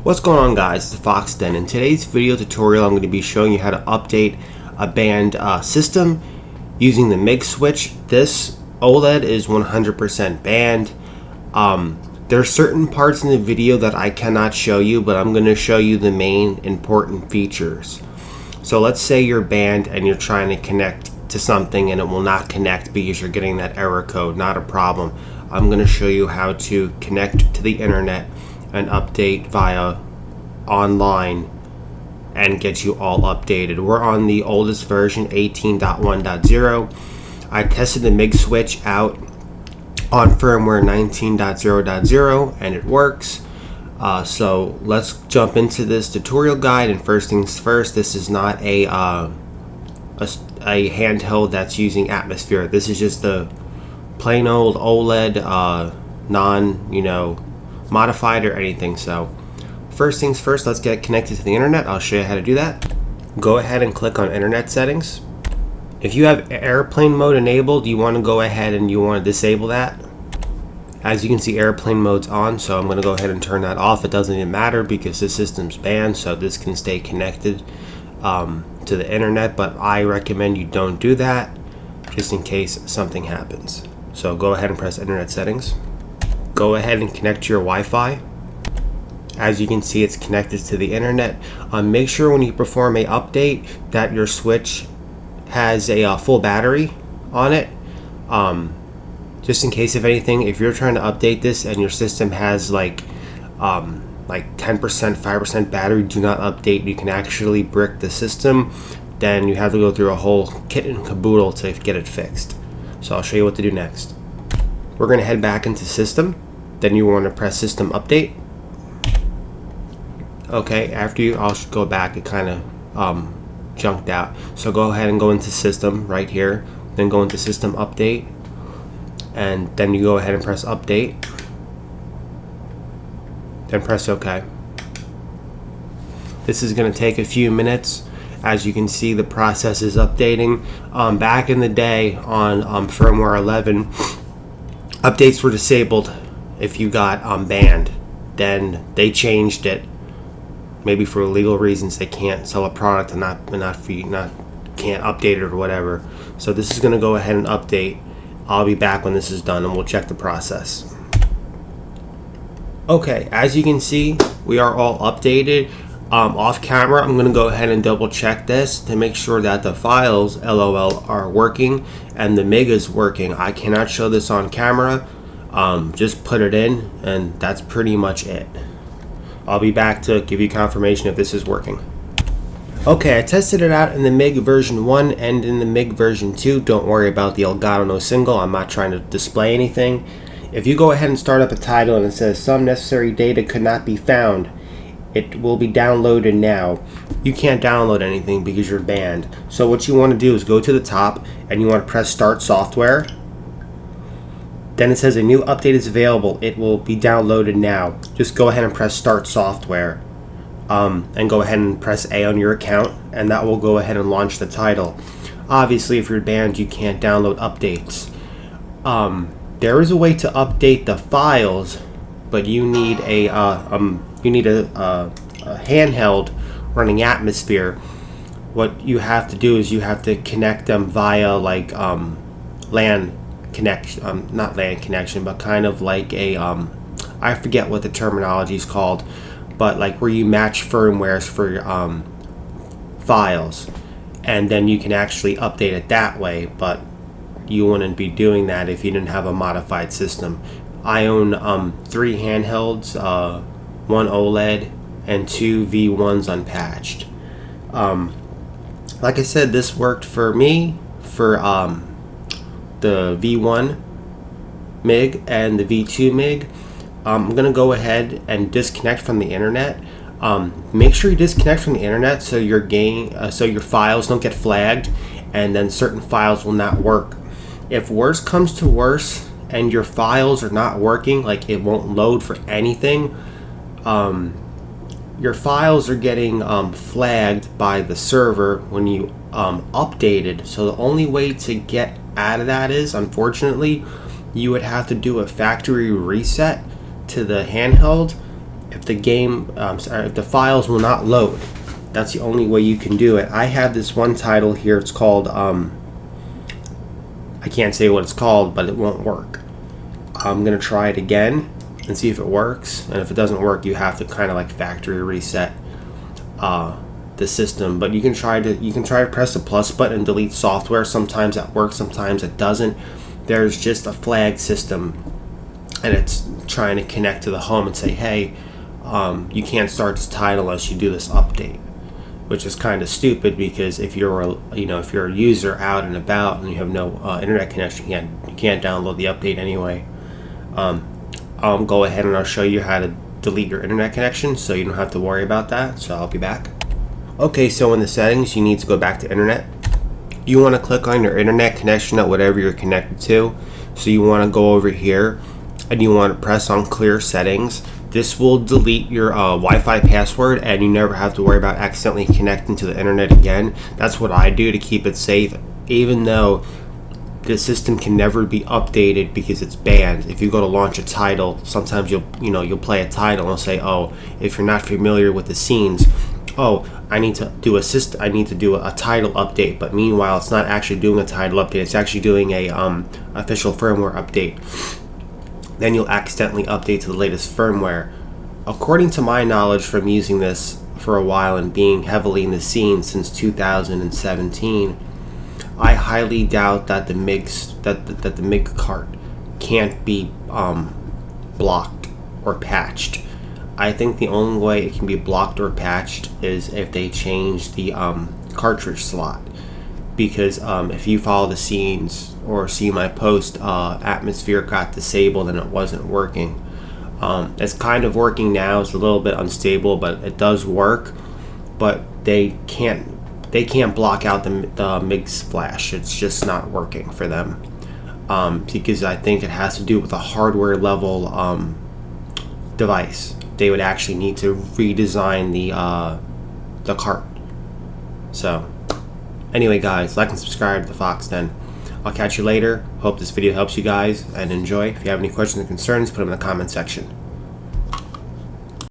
What's going on, guys? It's Foxden. In today's video tutorial I'm going to be showing you how to update a banned system using the MIG switch. This OLED is 100% banned. There are certain parts in the video that I cannot show you, but I'm going to show you the main important features. So let's say you're banned and you're trying to connect to something and it will not connect because you're getting that error code. Not a problem. I'm going to show you how to connect to the internet and update via online and get you all updated. We're on the oldest version, 18.1.0. I tested the MIG switch out on firmware 19.0.0 and it works. So let's jump into this tutorial guide. And first things first, this is not a handheld that's using atmosphere. This is just the plain old OLED, non modified or anything. So first things first, let's get connected to the internet. I'll show you how to do that. Go ahead and click on internet settings. If you have airplane mode enabled, you want to go ahead and you want to disable that. As you can see, airplane mode's on, so I'm going to go ahead and turn that off. It doesn't even matter because the system's banned, so this can stay connected to the internet, but I recommend you don't do that just in case something happens. So go ahead and press internet settings. Go ahead and connect to your Wi-Fi. As you can see, it's connected to the internet. Make sure when you perform a update that your switch has a full battery on it. Just in case of anything, if you're trying to update this and your system has like 10%, 5% battery, do not update. You can actually brick the system. Then you have to go through a whole kit and caboodle to get it fixed. So I'll show you what to do next. We're going to head back into system. Then you want to press system update. Okay, I'll go back. It kind of junked out. So go ahead and go into system right here. Then go into system update. And then you go ahead and press update. Then press OK. This is going to take a few minutes. As you can see, the process is updating. Back in the day on firmware 11, updates were disabled if you got banned. Then they changed it. Maybe for legal reasons, they can't sell a product and can't update it or whatever. So this is going to go ahead and update. I'll be back when this is done and we'll check the process. Okay, as you can see, we are all updated. Off camera, I'm going to go ahead and double check this to make sure that the files, LOL, are working and the MIG is working. I cannot show this on camera. Just put it in and that's pretty much it. I'll be back to give you confirmation if this is working. Okay, I tested it out in the MIG version 1 and in the MIG version 2. Don't worry about the Elgato no single. I'm not trying to display anything. If you go ahead and start up a title and it says some necessary data could not be found, it will be downloaded now. You can't download anything because you're banned. So what you want to do is go to the top and you want to press start software. Then it says a new update is available. It will be downloaded now. Just go ahead and press start software. And go ahead and press A on your account and that will go ahead and launch the title. Obviously, if you're banned, you can't download updates. There is a way to update the files, but you need a handheld running atmosphere. What you have to do is you have to connect them via like LAN connection, not LAN connection, but kind of like a I forget what the terminology is called, but like where you match firmwares for your files, and then you can actually update it that way. But you wouldn't be doing that if you didn't have a modified system. I own 3 handhelds, 1 OLED and 2 V1s unpatched. Like I said, this worked for me for the V1 MIG and the V2 MIG. I'm gonna go ahead and disconnect from the internet. Make sure you disconnect from the internet so your files don't get flagged, and then certain files will not work. If worse comes to worse and your files are not working, like it won't load for anything, your files are getting flagged by the server when you updated. So the only way to get out of that is, unfortunately, you would have to do a factory reset to the handheld if the game, if the files will not load. That's the only way you can do it. I have this one title here. It's called, I can't say what it's called, but it won't work. I'm going to try it again and see if it works. And if it doesn't work, you have to kind of like factory reset the system. But you can try to press the plus button and delete software. Sometimes that works, sometimes it doesn't. There's just a flag system, and it's trying to connect to the home and say, hey, you can't start this title unless you do this update, which is kind of stupid, because if you're a user out and about and you have no internet connection, you can't download the update anyway. I'll go ahead and I'll show you how to delete your internet connection, so you don't have to worry about that. So I'll be back. Okay, so in the settings, you need to go back to internet. You want to click on your internet connection at whatever you're connected to. So you want to go over here and you want to press on clear settings. This will delete your Wi-Fi password, and you never have to worry about accidentally connecting to the internet again. That's what I do to keep it safe, even though the system can never be updated because it's banned. If you go to launch a title, sometimes you'll play a title and it'll say, oh, if you're not familiar with the scenes, oh, I need to do a title update. But meanwhile, it's not actually doing a title update. It's actually doing a official firmware update. Then you'll accidentally update to the latest firmware. According to my knowledge from using this for a while and being heavily in the scene since 2017, I highly doubt that the MIG cart can't be blocked or patched. I think the only way it can be blocked or patched is if they change the cartridge slot. Because if you follow the scenes or see my post, atmosphere got disabled and it wasn't working. It's kind of working now. It's a little bit unstable, but it does work. But they can't block out the MIG's flash. It's just not working for them, because I think it has to do with a hardware level device. They would actually need to redesign the cart. So anyway, guys, like and subscribe to the Fox Den. I'll catch you later. Hope this video helps you guys, and enjoy. If you have any questions or concerns, put them in the comment section.